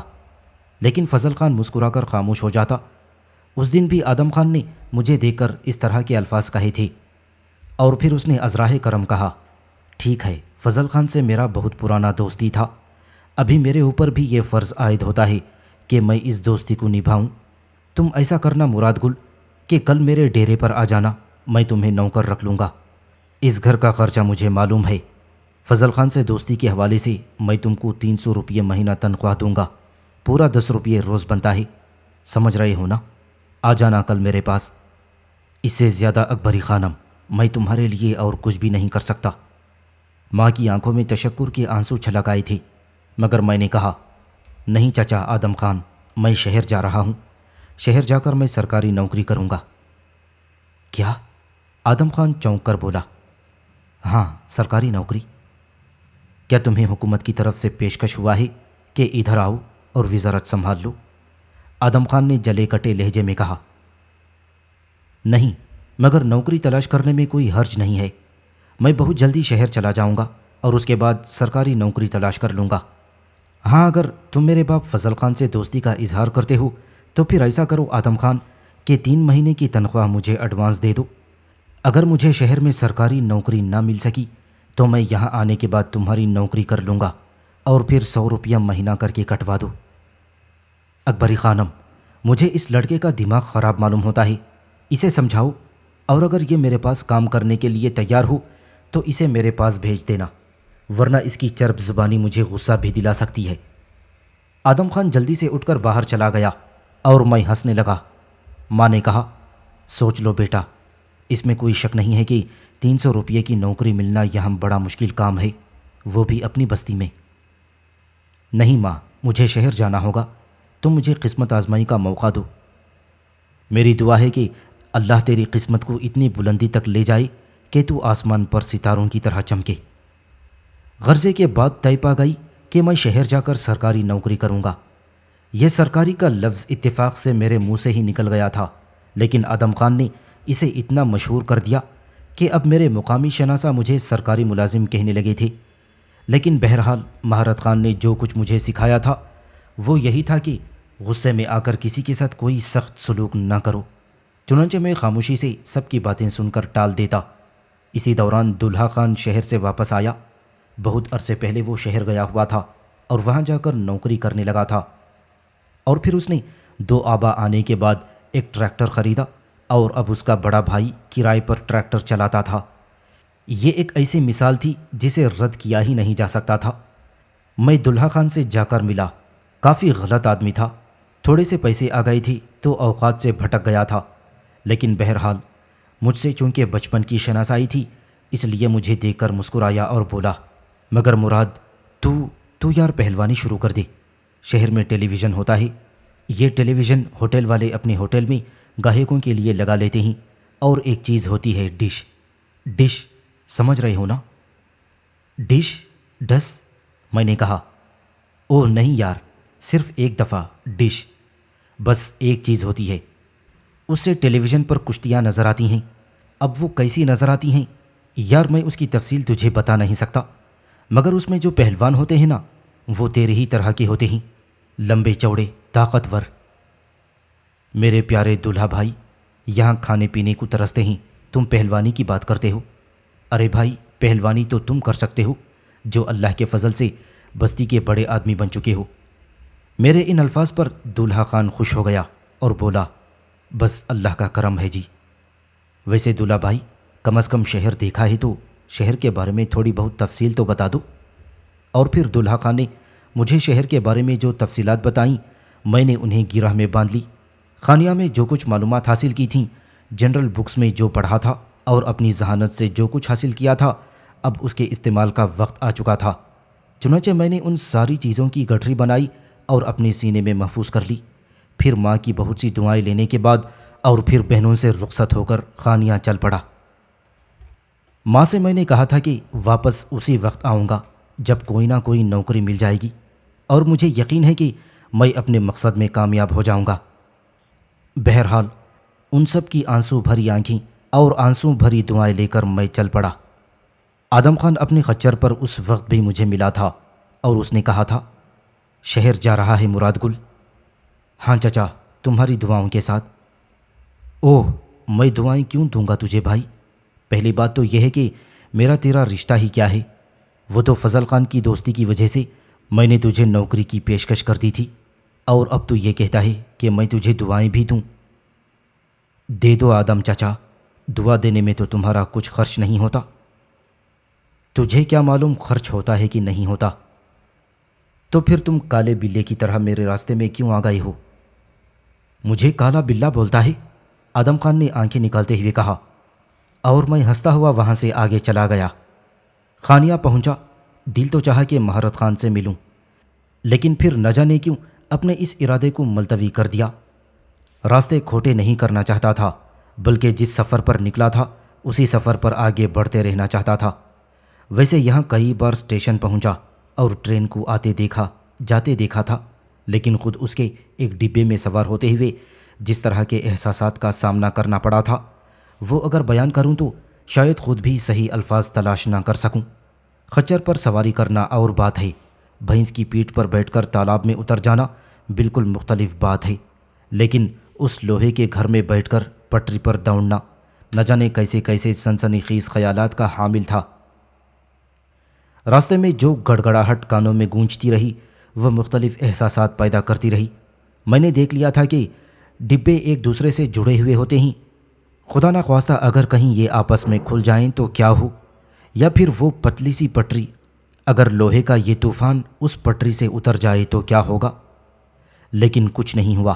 لیکن فضل خان مسکرا کر خاموش ہو جاتا۔ اس دن بھی آدم خان نے مجھے دیکھ کر اس طرح کے الفاظ کہے تھے، اور پھر اس نے ازراہ کرم کہا، ٹھیک ہے، فضل خان سے میرا بہت پرانا دوستی تھا، ابھی میرے اوپر بھی یہ فرض عائد ہوتا ہے کہ میں اس دوستی کو نبھاؤں۔ تم ایسا کرنا مراد گل کہ کل میرے ڈیرے پر آ جانا، میں تمہیں نوکر رکھ لوں گا۔ اس گھر کا خرچہ مجھے معلوم ہے، فضل خان سے دوستی کے حوالے سے میں تم کو 300 روپے مہینہ تنخواہ دوں گا، پورا 10 روپے روز بنتا ہے، سمجھ رہے ہو نا؟ آ جانا کل میرے پاس۔ اس سے زیادہ اکبری خانم میں تمہارے لیے اور کچھ بھی نہیں کر سکتا۔ ماں کی آنکھوں میں تشکر کے آنسو چھلک آئے تھے، مگر میں نے کہا، نہیں چچا آدم خان، میں شہر جا رہا ہوں، شہر جا کر میں سرکاری نوکری کروں گا۔ کیا؟ آدم خان چونک کر بولا، ہاں، سرکاری نوکری۔ کیا تمہیں حکومت کی طرف سے پیشکش ہوا ہے کہ ادھر آؤ اور وزارت سنبھال لو؟ آدم خان نے جلے کٹے لہجے میں کہا، نہیں، مگر نوکری تلاش کرنے میں کوئی حرج نہیں ہے، میں بہت جلدی شہر چلا جاؤں گا اور اس کے بعد سرکاری نوکری تلاش کر لوں گا۔ ہاں، اگر تم میرے باپ فضل خان سے دوستی کا اظہار کرتے ہو تو پھر ایسا کرو آدم خان کہ 3 مہینے کی تنخواہ مجھے ایڈوانس دے دو۔ اگر مجھے شہر میں سرکاری نوکری نہ مل سکی تو میں یہاں آنے کے بعد تمہاری نوکری کر لوں گا اور پھر 100 روپیہ مہینہ کر کے کٹوا دو۔ اکبری خانم، مجھے اس لڑکے کا دماغ خراب معلوم ہوتا ہے، اسے سمجھاؤ، اور اگر یہ میرے پاس کام کرنے کے لیے تیار ہو تو اسے میرے پاس بھیج دینا، ورنہ اس کی چرب زبانی مجھے غصہ بھی دلا سکتی ہے۔ آدم خان جلدی سے اٹھ کر باہر چلا گیا اور میں ہنسنے لگا۔ ماں نے کہا، سوچ لو بیٹا، اس میں کوئی شک نہیں ہے کہ 300 روپیے کی نوکری ملنا یہاں بڑا مشکل کام ہے، وہ بھی اپنی بستی میں۔ نہیں ماں، مجھے شہر جانا ہوگا، تم مجھے قسمت آزمائی کا موقع دو۔ میری دعا ہے کہ اللہ تیری قسمت کو اتنی بلندی تک لے جائے کہ تو آسمان پر ستاروں کی طرح چمکے۔ غرضے کے بعد طے پا گئی کہ میں شہر جا کر سرکاری نوکری کروں گا۔ یہ سرکاری کا لفظ اتفاق سے میرے منہ سے ہی نکل گیا تھا، لیکن آدم خان نے اسے اتنا مشہور کر دیا کہ اب میرے مقامی شناسہ مجھے سرکاری ملازم کہنے لگے تھے۔ لیکن بہرحال مہارت خان نے جو کچھ مجھے سکھایا تھا وہ یہی تھا کہ غصے میں آ کر کسی کے ساتھ کوئی سخت سلوک نہ کرو۔ چنانچہ میں خاموشی سے سب کی باتیں سن کر ٹال دیتا۔ اسی دوران دولہا خان شہر سے واپس آیا۔ بہت عرصے پہلے وہ شہر گیا ہوا تھا اور وہاں جا کر نوکری کرنے لگا تھا، اور پھر اس نے 2 آبا آنے کے بعد ایک ٹریکٹر خریدا، اور اب اس کا بڑا بھائی کرائے پر ٹریکٹر چلاتا تھا۔ یہ ایک ایسی مثال تھی جسے رد کیا ہی نہیں جا سکتا تھا۔ میں دولہا خان سے جا کر ملا۔ کافی غلط آدمی تھا، تھوڑے سے پیسے آ گئے تھے تو اوقات سے بھٹک گیا تھا، لیکن بہرحال مجھ سے چونکہ بچپن کی شناسائی تھی اس لیے مجھے دیکھ کر مسکرایا اور بولا، مگر مراد تو یار پہلوانی شروع کر دے، شہر میں ٹیلی ویژن ہوتا ہے، یہ ٹیلی ویژن ہوٹل والے اپنے ہوٹل میں گاہکوں کے لیے لگا لیتے ہیں، اور ایک چیز ہوتی ہے ڈش، سمجھ رہے ہو نا؟ ڈس، میں نے کہا۔ اوہ نہیں یار، صرف ایک دفعہ ڈش، بس ایک چیز ہوتی ہے، اس سے ٹیلی ویژن پر کشتیاں نظر آتی ہیں۔ اب وہ کیسی نظر آتی ہیں یار، میں اس کی تفصیل تجھے بتا نہیں سکتا، مگر اس میں جو پہلوان ہوتے ہیں نا وہ تیرے ہی طرح کے ہوتے ہیں، لمبے چوڑے، طاقتور۔ میرے پیارے دولہا بھائی، یہاں کھانے پینے کو ترستے ہیں، تم پہلوانی کی بات کرتے ہو؟ ارے بھائی، پہلوانی تو تم کر سکتے ہو جو اللہ کے فضل سے بستی کے بڑے آدمی بن چکے ہو۔ میرے ان الفاظ پر دولہا خان خوش ہو گیا اور بولا، بس اللہ کا کرم ہے جی۔ ویسے دولہا بھائی، کم از کم شہر دیکھا ہے تو شہر کے بارے میں تھوڑی بہت تفصیل تو بتا دو۔ اور پھر دولہا خان نے مجھے شہر کے بارے میں جو تفصیلات بتائیں میں نے انہیں گرہ میں باندھ لی۔ خانیہ میں جو کچھ معلومات حاصل کی تھیں، جنرل بکس میں جو پڑھا تھا اور اپنی ذہانت سے جو کچھ حاصل کیا تھا، اب اس کے استعمال کا وقت آ چکا تھا۔ چنانچہ میں نے ان ساری چیزوں کی گٹھری بنائی اور اپنے سینے میں محفوظ کر لی۔ پھر ماں کی بہت سی دعائیں لینے کے بعد اور پھر بہنوں سے رخصت ہو کر خانیہ چل پڑا۔ ماں سے میں نے کہا تھا کہ واپس اسی وقت آؤں گا جب کوئی نہ کوئی نوکری مل جائے گی، اور مجھے یقین ہے کہ میں اپنے مقصد میں کامیاب ہو جاؤں گا۔ بہرحال ان سب کی آنسو بھری آنکھیں اور آنسو بھری دعائیں لے کر میں چل پڑا۔ آدم خان اپنے خچر پر اس وقت بھی مجھے ملا تھا اور اس نے کہا تھا، شہر جا رہا ہے مراد گل؟ ہاں چچا، تمہاری دعاؤں کے ساتھ۔ اوہ، میں دعائیں کیوں دوں گا تجھے بھائی؟ پہلی بات تو یہ ہے کہ میرا تیرا رشتہ ہی کیا ہے، وہ تو فضل خان کی دوستی کی وجہ سے میں نے تجھے نوکری کی پیشکش کر دی تھی، اور اب تو یہ کہتا ہے کہ میں تجھے دعائیں بھی دوں۔ دے دو آدم چچا، دعا دینے میں تو تمہارا کچھ خرچ نہیں ہوتا۔ تجھے کیا معلوم خرچ ہوتا ہے کہ نہیں ہوتا؟ تو پھر تم کالے بلے کی طرح میرے راستے میں کیوں آ گئے ہو؟ مجھے کالا بلا بولتا ہے؟ آدم خان نے آنکھیں نکالتے ہوئے کہا، اور میں ہنستا ہوا وہاں سے آگے چلا گیا۔ خانیہ پہنچا، دل تو چاہا کہ مہارت خان سے ملوں، لیکن پھر نہ جانے کیوں اپنے اس ارادے کو ملتوی کر دیا۔ راستے کھوٹے نہیں کرنا چاہتا تھا، بلکہ جس سفر پر نکلا تھا اسی سفر پر آگے بڑھتے رہنا چاہتا تھا۔ ویسے یہاں کئی بار اسٹیشن پہنچا اور ٹرین کو آتے دیکھا جاتے دیکھا تھا، لیکن خود اس کے ایک ڈبے میں سوار ہوتے ہوئے جس طرح کے احساسات کا سامنا کرنا پڑا تھا وہ اگر بیان کروں تو شاید خود بھی صحیح الفاظ تلاش نہ کر سکوں۔ خچر پر سواری کرنا اور بات ہے، بھینس کی پیٹھ پر بیٹھ کر تالاب میں اتر جانا بالکل مختلف بات ہے، لیکن اس لوہے کے گھر میں بیٹھ کر پٹری پر دوڑنا نہ جانے کیسے کیسے سنسنی خیز خیالات کا حامل تھا۔ راستے میں جو گڑگڑاہٹ کانوں میں گونجتی رہی وہ مختلف احساسات پیدا کرتی رہی۔ میں نے دیکھ لیا تھا کہ ڈبے ایک دوسرے سے جڑے ہوئے ہوتے ہیں، خدا نخواستہ اگر کہیں یہ آپس میں کھل جائیں تو کیا ہو، یا پھر وہ پتلی سی پٹری، اگر لوہے کا یہ طوفان اس پٹری سے اتر جائے تو کیا ہوگا۔ لیکن کچھ نہیں ہوا۔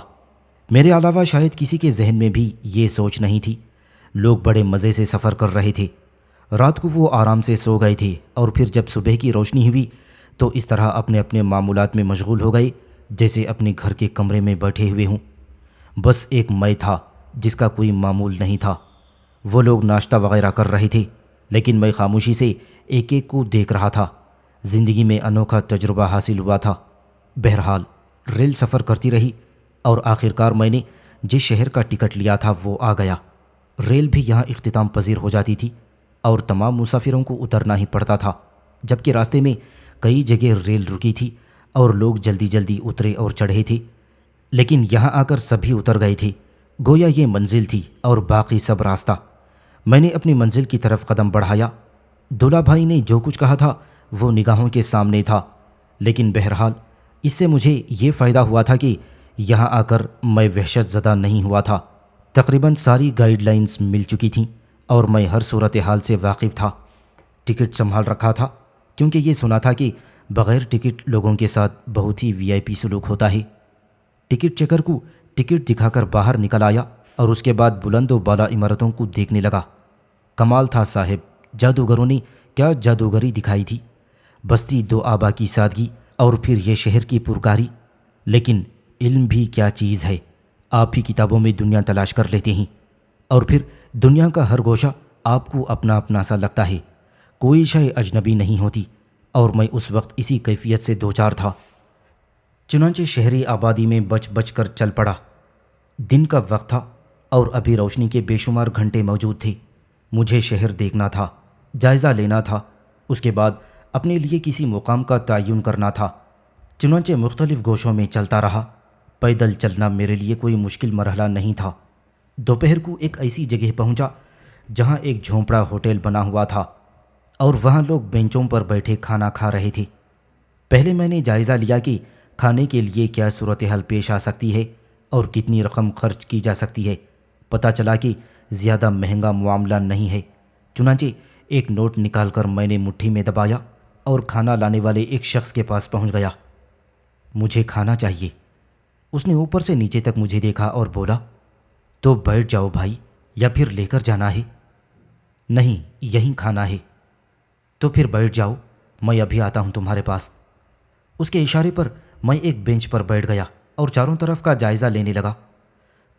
میرے علاوہ شاید کسی کے ذہن میں بھی یہ سوچ نہیں تھی۔ لوگ بڑے مزے سے سفر کر رہے تھے۔ رات کو وہ آرام سے سو گئے تھے اور پھر جب صبح کی روشنی ہوئی تو اس طرح اپنے اپنے معمولات میں مشغول ہو گئے جیسے اپنے گھر کے کمرے میں بیٹھے ہوئے ہوں۔ بس ایک میں تھا جس کا کوئی معمول نہیں تھا۔ وہ لوگ ناشتہ وغیرہ کر رہے تھے لیکن میں خاموشی سے ایک ایک کو دیکھ رہا تھا۔ زندگی میں انوکھا تجربہ حاصل ہوا تھا۔ بہرحال ریل سفر کرتی رہی اور آخرکار میں نے جس شہر کا ٹکٹ لیا تھا وہ آ گیا۔ ریل بھی یہاں اختتام پذیر ہو جاتی تھی اور تمام مسافروں کو اترنا ہی پڑتا تھا، جبکہ راستے میں کئی جگہ ریل رکی تھی اور لوگ جلدی جلدی اترے اور چڑھے تھے، لیکن یہاں آ کر سبھی اتر گئے تھے، گویا یہ منزل تھی اور باقی سب راستہ۔ میں نے اپنی منزل کی طرف قدم بڑھایا۔ دولہا بھائی نے جو کچھ کہا تھا وہ نگاہوں کے سامنے تھا، لیکن بہرحال اس سے مجھے یہ فائدہ ہوا تھا کہ یہاں آ کر میں وحشت زدہ نہیں ہوا تھا۔ تقریباً ساری گائیڈ لائنز مل چکی تھیں اور میں ہر صورتحال سے واقف تھا۔ ٹکٹ سنبھال رکھا تھا کیونکہ یہ سنا تھا کہ بغیر ٹکٹ لوگوں کے ساتھ بہت ہی VIP سلوک ہوتا ہے۔ ٹکٹ چیکر کو ٹکٹ دکھا کر باہر نکل آیا اور اس کے بعد بلند و بالا عمارتوں کو دیکھنے لگا۔ کمال تھا صاحب، جادوگروں نے کیا جادوگری دکھائی تھی۔ بستی دو آبا کی سادگی اور پھر یہ شہر کی پرکاری۔ لیکن علم بھی کیا چیز ہے، آپ ہی کتابوں میں دنیا تلاش کر لیتے ہیں اور پھر دنیا کا ہر گوشہ آپ کو اپنا اپنا سا لگتا ہے، کوئی شے اجنبی نہیں ہوتی، اور میں اس وقت اسی کیفیت سے دوچار تھا۔ چنانچہ شہری آبادی میں بچ بچ کر چل پڑا۔ دن کا وقت تھا اور ابھی روشنی کے بے شمار گھنٹے موجود تھے۔ مجھے شہر دیکھنا تھا، جائزہ لینا تھا، اس کے بعد اپنے لیے کسی مقام کا تعین کرنا تھا۔ چنانچہ مختلف گوشوں میں چلتا رہا۔ پیدل چلنا میرے لیے کوئی مشکل مرحلہ نہیں تھا۔ دوپہر کو ایک ایسی جگہ پہنچا جہاں ایک جھونپڑا ہوٹل بنا ہوا تھا اور وہاں لوگ بینچوں پر بیٹھے کھانا کھا رہے تھے۔ پہلے میں نے جائزہ لیا کہ کھانے کے لیے کیا صورتحال پیش آ سکتی ہے اور کتنی رقم خرچ کی جا سکتی ہے۔ پتہ چلا کہ زیادہ مہنگا معاملہ نہیں ہے۔ چنانچہ ایک نوٹ نکال کر میں نے مٹھی میں دبایا اور کھانا لانے والے ایک شخص کے پاس پہنچ گیا۔ مجھے کھانا چاہیے۔ اس نے اوپر سے نیچے تک مجھے دیکھا اور بولا، تو بیٹھ جاؤ بھائی، یا پھر لے کر جانا ہے؟ نہیں، یہیں کھانا ہے۔ تو پھر بیٹھ جاؤ، میں ابھی آتا ہوں تمہارے پاس۔ اس کے اشارے پر میں ایک بینچ پر بیٹھ گیا اور چاروں طرف کا جائزہ لینے لگا۔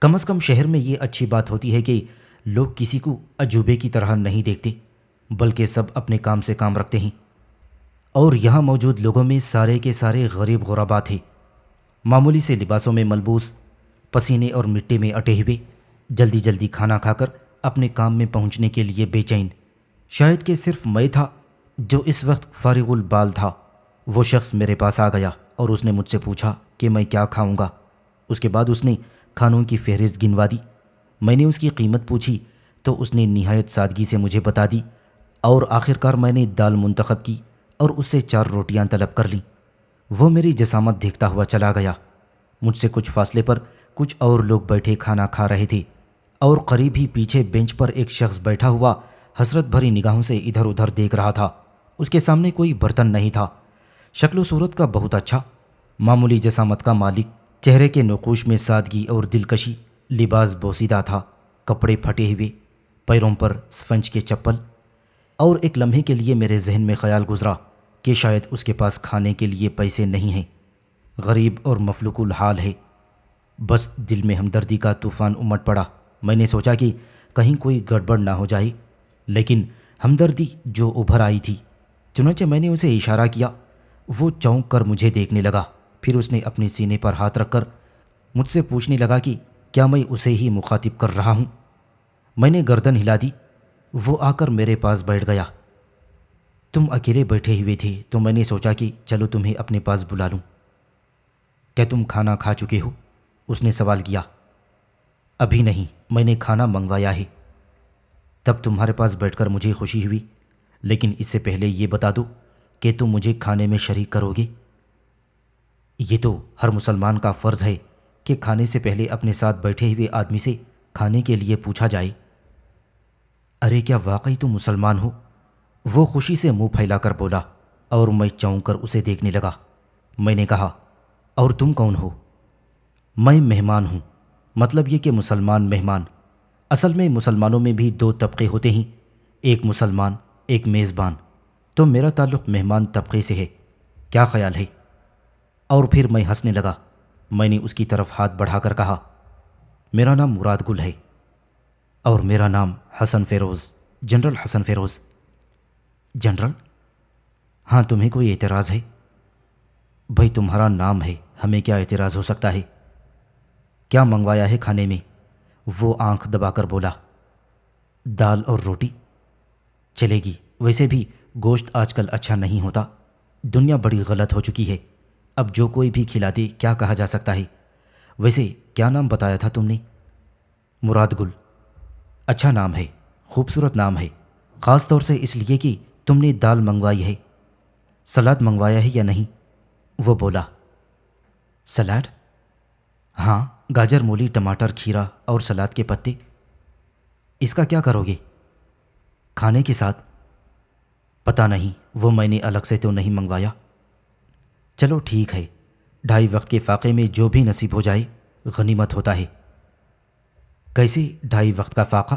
کم از کم شہر میں یہ اچھی بات ہوتی ہے کہ لوگ کسی کو عجوبے کی طرح نہیں دیکھتے، بلکہ سب اپنے کام سے کام رکھتے ہیں۔ اور یہاں موجود لوگوں میں سارے کے سارے غریب غربا تھے، معمولی سے لباسوں میں ملبوس، پسینے اور مٹی میں اٹے ہوئے، جلدی جلدی کھانا کھا کر اپنے کام میں پہنچنے کے لیے بے چین۔ شاید کہ صرف میں تھا جو اس وقت فارغ البال تھا۔ وہ شخص میرے پاس آ گیا اور اس نے مجھ سے پوچھا کہ میں کیا کھاؤں گا۔ اس کے بعد اس نے کھانوں کی فہرست گنوا دی۔ میں نے اس کی قیمت پوچھی تو اس نے نہایت سادگی سے مجھے بتا دی، اور آخرکار میں نے دال منتخب کی اور اس سے 4 روٹیاں طلب کر لیں۔ وہ میری جسامت دیکھتا ہوا چلا گیا۔ مجھ سے کچھ فاصلے پر کچھ اور لوگ بیٹھے کھانا کھا رہے تھے، اور قریب ہی پیچھے بینچ پر ایک شخص بیٹھا ہوا حسرت بھری نگاہوں سے ادھر ادھر دیکھ رہا تھا۔ اس کے سامنے کوئی برتن نہیں تھا، شکل و صورت کا بہت اچھا، معمولی جسامت کا مالک، چہرے کے نقوش میں سادگی اور دلکشی، لباس بوسیدہ تھا، کپڑے پھٹے ہوئے، پیروں پر سفنج کے چپل۔ اور ایک لمحے کے لیے میرے ذہن میں خیال گزرا کہ شاید اس کے پاس کھانے کے لیے پیسے نہیں ہیں، غریب اور مفلوک الحال ہے۔ بس دل میں ہمدردی کا طوفان امٹ پڑا۔ میں نے سوچا کہ کہیں کوئی گڑبڑ نہ ہو جائے، لیکن ہمدردی جو ابھر آئی تھی۔ چنانچہ میں نے اسے اشارہ کیا۔ وہ چونک کر مجھے دیکھنے لگا، پھر اس نے اپنے سینے پر ہاتھ رکھ کر مجھ سے پوچھنے لگا کہ کیا میں اسے ہی مخاطب کر رہا ہوں۔ میں نے گردن ہلا دی۔ وہ آ کر میرے پاس بیٹھ گیا۔ تم اکیلے بیٹھے ہوئے تھے تو میں نے سوچا کہ چلو تمہیں اپنے پاس بلا لوں۔ کیا تم کھانا کھا چکے ہو؟ اس نے سوال کیا۔ ابھی نہیں، میں نے کھانا منگوایا ہے۔ تب تمہارے پاس بیٹھ کر مجھے خوشی ہوئی، لیکن اس سے پہلے یہ بتا دو کہ تم مجھے کھانے میں شریک کرو گے؟ یہ تو ہر مسلمان کا فرض ہے کہ کھانے سے پہلے اپنے ساتھ بیٹھے ہوئے آدمی سے کھانے کے لیے پوچھا جائے۔ ارے کیا واقعی تم مسلمان ہو؟ وہ خوشی سے منہ پھیلا کر بولا اور میں چونک کر اسے دیکھنے لگا۔ میں نے کہا، اور تم کون ہو؟ میں مہمان ہوں، مطلب یہ کہ مسلمان مہمان۔ اصل میں مسلمانوں میں بھی دو طبقے ہوتے ہیں، ایک مسلمان ایک میزبان، تو میرا تعلق مہمان طبقے سے ہے، کیا خیال ہے؟ اور پھر میں ہنسنے لگا۔ میں نے اس کی طرف ہاتھ بڑھا کر کہا، میرا نام مراد گل ہے، اور میرا نام حسن فیروز، جنرل حسن فیروز۔ جنرل؟ ہاں، تمہیں کوئی اعتراض ہے؟ بھائی تمہارا نام ہے، ہمیں کیا اعتراض ہو سکتا ہے؟ کیا منگوایا ہے کھانے میں؟ وہ آنکھ دبا کر بولا۔ دال اور روٹی چلے گی، ویسے بھی گوشت آج کل اچھا نہیں ہوتا، دنیا بڑی غلط ہو چکی ہے، اب جو کوئی بھی کھلا دے کیا کہا جا سکتا ہے؟ ویسے کیا نام بتایا تھا تم نے؟ مراد گل۔ اچھا نام ہے، خوبصورت نام ہے، خاص طور سے اس لیے کہ تم نے دال منگوائی ہے۔ سلاد منگوایا ہے یا نہیں؟ وہ بولا۔ سلاد؟ ہاں، گاجر، مولی، ٹماٹر، کھیرا اور سلاد کے پتے۔ اس کا کیا کرو گے؟ کھانے کے ساتھ؟ پتہ نہیں، وہ میں نے الگ سے تو نہیں منگوایا۔ چلو ٹھیک ہے، 2:30 وقت کے فاقے میں جو بھی نصیب ہو جائے غنیمت ہوتا ہے۔ کیسے 2:30 وقت کا فاقہ؟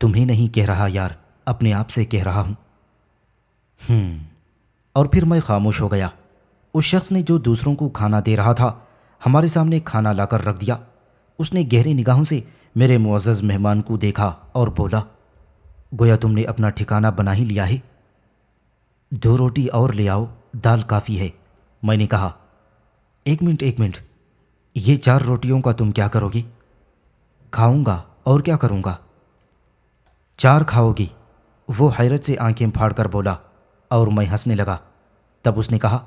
تمہیں نہیں کہہ رہا یار، اپنے آپ سے کہہ رہا ہوں۔ اور پھر میں خاموش ہو گیا۔ اس شخص نے جو دوسروں کو کھانا دے رہا تھا ہمارے سامنے کھانا لا کر رکھ دیا۔ اس نے گہری نگاہوں سے میرے معزز مہمان کو دیکھا اور بولا، گویا تم نے اپنا ٹھکانہ بنا ہی لیا ہے۔ 2 روٹی اور لے آؤ، دال کافی ہے۔ میں نے کہا، ایک منٹ، یہ 4 روٹیوں کا تم کیا کرو گے؟ کھاؤں گا، اور کیا کروں گا؟ 4 کھاؤ گی؟ وہ حیرت سے آنکھیں پھاڑ کر بولا، اور میں ہنسنے لگا۔ تب اس نے کہا،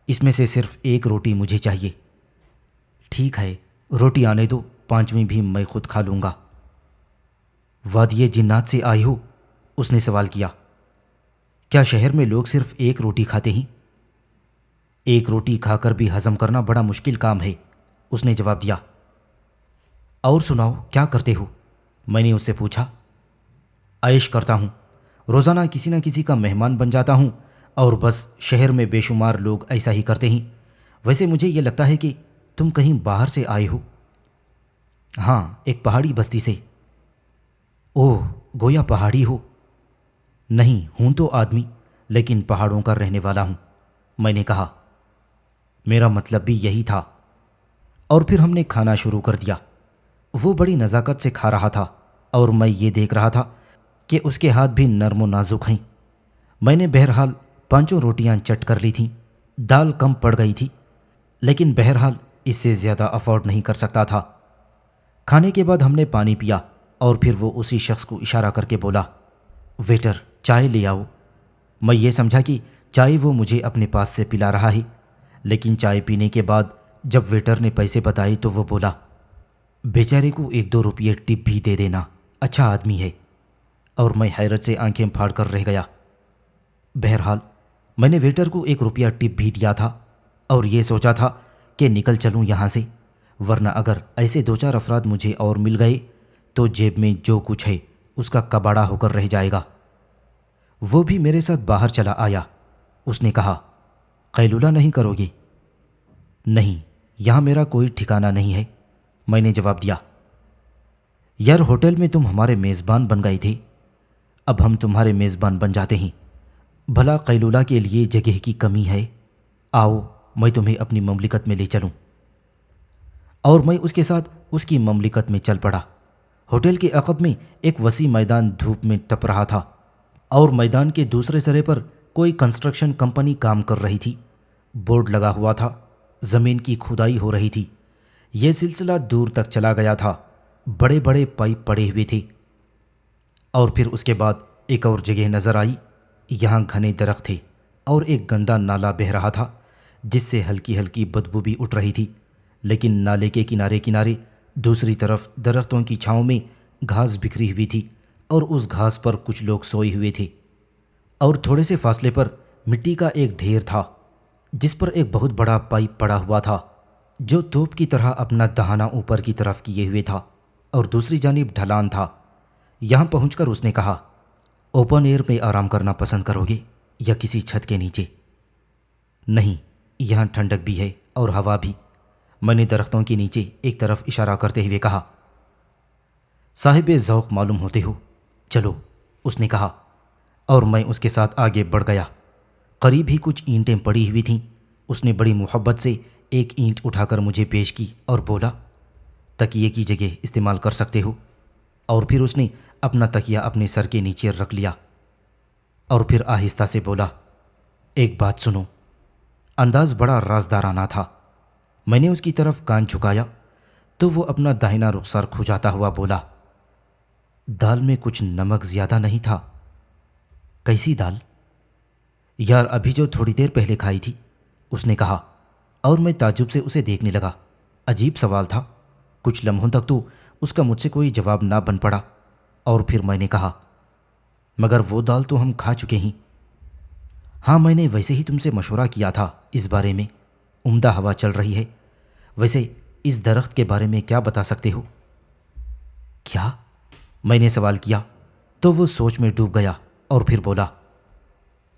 اس میں سے صرف 1 روٹی مجھے چاہیے۔ ٹھیک ہے، روٹی آنے دو، 5ویں بھی میں خود کھا لوں گا۔ وادی جنات سے آئے ہو؟ اس نے سوال کیا۔ کیا شہر میں لوگ صرف 1 روٹی کھاتے ہیں؟ 1 روٹی کھا کر بھی ہضم کرنا بڑا مشکل کام ہے، اس نے جواب دیا۔ اور سناؤ، کیا کرتے ہو؟ میں نے اس سے پوچھا۔ عیش کرتا ہوں، روزانہ کسی نہ کسی کا مہمان بن جاتا ہوں، اور بس شہر میں بے شمار لوگ ایسا ہی کرتے ہیں۔ ویسے مجھے یہ لگتا ہے کہ تم کہیں باہر سے آئے ہو۔ ہاں، ایک پہاڑی بستی سے۔ اوہ، گویا پہاڑی ہو؟ نہیں، ہوں تو آدمی، لیکن پہاڑوں کا رہنے والا ہوں، میں نے کہا۔ میرا مطلب بھی یہی تھا۔ اور پھر ہم نے کھانا شروع کر دیا۔ وہ بڑی نزاکت سے کھا رہا تھا، اور میں یہ دیکھ رہا تھا کہ اس کے ہاتھ بھی نرم و نازک ہیں۔ میں نے بہرحال 5 روٹیاں چٹ کر لی تھیں۔ دال کم پڑ گئی تھی، لیکن بہرحال اس سے زیادہ افورڈ نہیں کر سکتا تھا۔ کھانے کے بعد ہم نے پانی پیا، اور پھر وہ اسی شخص کو اشارہ کر کے بولا، ویٹر، چائے لے آؤ۔ میں یہ سمجھا کہ چائے وہ مجھے اپنے پاس سے پلا رہا ہے، لیکن چائے پینے کے بعد جب ویٹر نے پیسے بتائے تو وہ بولا، بیچارے کو 1-2 روپیے ٹپ بھی دے دینا، اچھا آدمی ہے۔ اور میں حیرت سے آنکھیں پھاڑ کر رہ گیا۔ بہرحال میں نے ویٹر کو 1 روپیہ ٹپ بھی دیا تھا، اور یہ سوچا تھا کہ نکل چلوں یہاں سے، ورنہ اگر ایسے 2-4 افراد مجھے اور مل گئے تو جیب میں جو کچھ ہے اس کا کباڑا ہو کر رہ جائے گا۔ وہ بھی میرے ساتھ باہر چلا آیا۔ اس نے کہا، قیلولہ نہیں کرو گے؟ نہیں، یہاں میرا کوئی ٹھکانہ نہیں ہے، میں نے جواب دیا۔ یار، ہوٹل میں تم ہمارے میزبان بن گئے تھے، اب ہم تمہارے میزبان بن جاتے ہیں، بھلا قیلولہ کے لیے جگہ کی کمی ہے؟ آؤ، میں تمہیں اپنی مملکت میں لے چلوں۔ اور میں اس کے ساتھ اس کی مملکت میں چل پڑا۔ ہوٹل کے عقب میں ایک وسیع میدان دھوپ میں تپ رہا تھا، اور میدان کے دوسرے سرے پر کوئی کنسٹرکشن کمپنی کام کر رہی تھی۔ بورڈ لگا ہوا تھا، زمین کی کھدائی ہو رہی تھی۔ یہ سلسلہ دور تک چلا گیا تھا، بڑے بڑے پائپ پڑے ہوئے تھے۔ اور پھر اس کے بعد ایک اور جگہ نظر آئی، یہاں گھنے درخت تھے، اور ایک گندا نالا بہہ رہا تھا جس سے ہلکی ہلکی بدبو بھی اٹھ رہی تھی، لیکن نالے کے کنارے کنارے دوسری طرف درختوں کی چھاؤں میں گھاس بکھری ہوئی تھی، اور اس گھاس پر کچھ لوگ سوئے ہوئے تھے۔ اور تھوڑے سے فاصلے پر مٹی کا ایک ڈھیر تھا جس پر ایک بہت بڑا پائپ پڑا ہوا تھا جو توپ کی طرح اپنا دہانہ اوپر کی طرف کیے ہوئے تھا اور دوسری جانب ڈھلان تھا۔ یہاں پہنچ کر اس نے کہا، اوپن ایئر میں آرام کرنا پسند کرو گے یا کسی چھت کے نیچے؟ نہیں، یہاں ٹھنڈک بھی ہے اور ہوا بھی، میں نے درختوں کے نیچے ایک طرف اشارہ کرتے ہوئے کہا۔ صاحب ذوق معلوم ہوتے ہو، چلو، اس نے کہا، اور میں اس کے ساتھ آگے بڑھ گیا۔ قریب ہی کچھ اینٹیں پڑی ہوئی تھیں۔ اس نے بڑی محبت سے ایک اینٹ اٹھا کر مجھے پیش کی اور بولا، تکیے کی جگہ استعمال کر سکتے ہو۔ اور پھر اس نے اپنا تکیہ اپنے سر کے نیچے رکھ لیا اور پھر آہستہ سے بولا، ایک بات سنو۔ انداز بڑا رازدارانہ تھا۔ میں نے اس کی طرف کان جھکایا تو وہ اپنا داہنا رخسار کھجاتا ہوا بولا، دال میں کچھ نمک زیادہ نہیں تھا؟ کیسی دال؟ یار ابھی جو تھوڑی دیر پہلے کھائی تھی، اس نے کہا، اور میں تعجب سے اسے دیکھنے لگا۔ عجیب سوال تھا۔ کچھ لمحوں تک تو اس کا مجھ سے کوئی جواب نہ بن پڑا، اور پھر میں نے کہا، مگر وہ دال تو ہم کھا چکے ہیں۔ ہاں، میں نے ویسے ہی تم سے مشورہ کیا تھا اس بارے میں۔ عمدہ ہوا چل رہی ہے۔ ویسے اس درخت کے بارے میں کیا بتا سکتے ہو؟ کیا؟ میں نے سوال کیا تو وہ سوچ میں ڈوب گیا اور پھر بولا،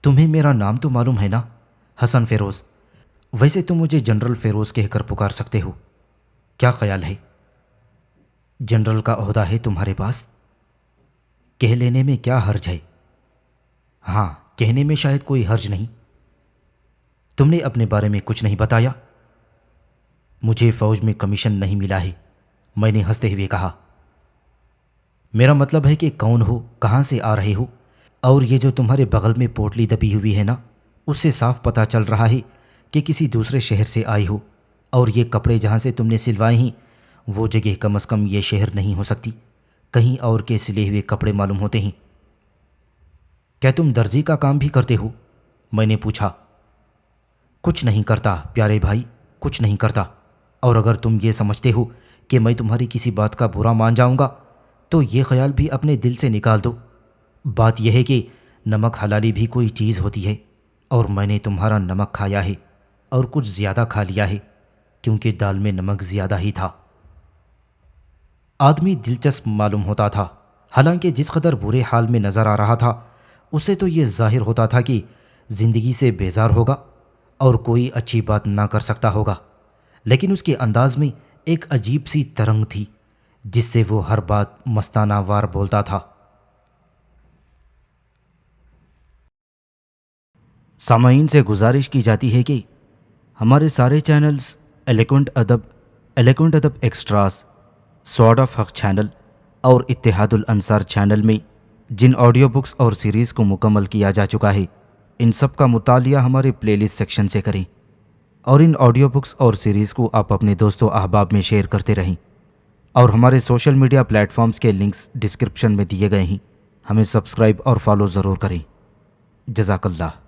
تمہیں میرا نام تو معلوم ہے نا، حسن فیروز۔ ویسے تم مجھے جنرل فیروز کہہ کر پکار سکتے ہو۔ کیا خیال ہے؟ جنرل کا عہدہ ہے تمہارے پاس؟ کہہ لینے میں کیا حرج ہے؟ ہاں، کہنے میں شاید کوئی حرج نہیں۔ تم نے اپنے بارے میں کچھ نہیں بتایا؟ مجھے فوج میں کمیشن نہیں ملا ہے، میں نے ہنستے ہوئے کہا۔ میرا مطلب ہے کہ کون ہو، کہاں سے آ رہے ہو، اور یہ جو تمہارے بغل میں پوٹلی دبی ہوئی ہے نا، اس سے صاف پتہ چل رہا ہے کہ کسی دوسرے شہر سے آئی ہو، اور یہ کپڑے جہاں سے تم نے سلوائے ہیں وہ جگہ کم از کم یہ شہر نہیں ہو سکتی، کہیں اور کے سلے ہوئے کپڑے معلوم ہوتے ہیں۔ کیا تم درزی کا کام بھی کرتے ہو؟ میں نے پوچھا۔ کچھ نہیں کرتا پیارے بھائی، کچھ نہیں کرتا، اور اگر تم یہ سمجھتے ہو کہ میں تمہاری کسی بات کا برا مان جاؤں گا تو یہ خیال بھی اپنے دل سے نکال دو۔ بات یہ ہے کہ نمک حلالی بھی کوئی چیز ہوتی ہے، اور میں نے تمہارا نمک کھایا ہے، اور کچھ زیادہ کھا لیا ہے، کیونکہ دال میں نمک زیادہ ہی تھا۔ آدمی دلچسپ معلوم ہوتا تھا، حالانکہ جس قدر برے حال میں نظر آ رہا تھا اس سے تو یہ ظاہر ہوتا تھا کہ زندگی سے بیزار ہوگا اور کوئی اچھی بات نہ کر سکتا ہوگا، لیکن اس کے انداز میں ایک عجیب سی ترنگ تھی جس سے وہ ہر بات مستانہ وار بولتا تھا۔ سامعین سے گزارش کی جاتی ہے کہ ہمارے سارے چینلز ایلیکونٹ ادب ایکسٹراز، سوارڈ آف حق چینل اور اتحاد الانصار چینل میں جن آڈیو بکس اور سیریز کو مکمل کیا جا چکا ہے، ان سب کا مطالعہ ہمارے پلے لسٹ سیکشن سے کریں، اور ان آڈیو بکس اور سیریز کو آپ اپنے دوست و احباب میں شیئر کرتے رہیں، اور ہمارے سوشل میڈیا پلیٹ فارمز کے لنکس ڈسکرپشن میں دیے گئے ہیں۔ ہمیں سبسکرائب اور فالو ضرور کریں۔ جزاک اللہ۔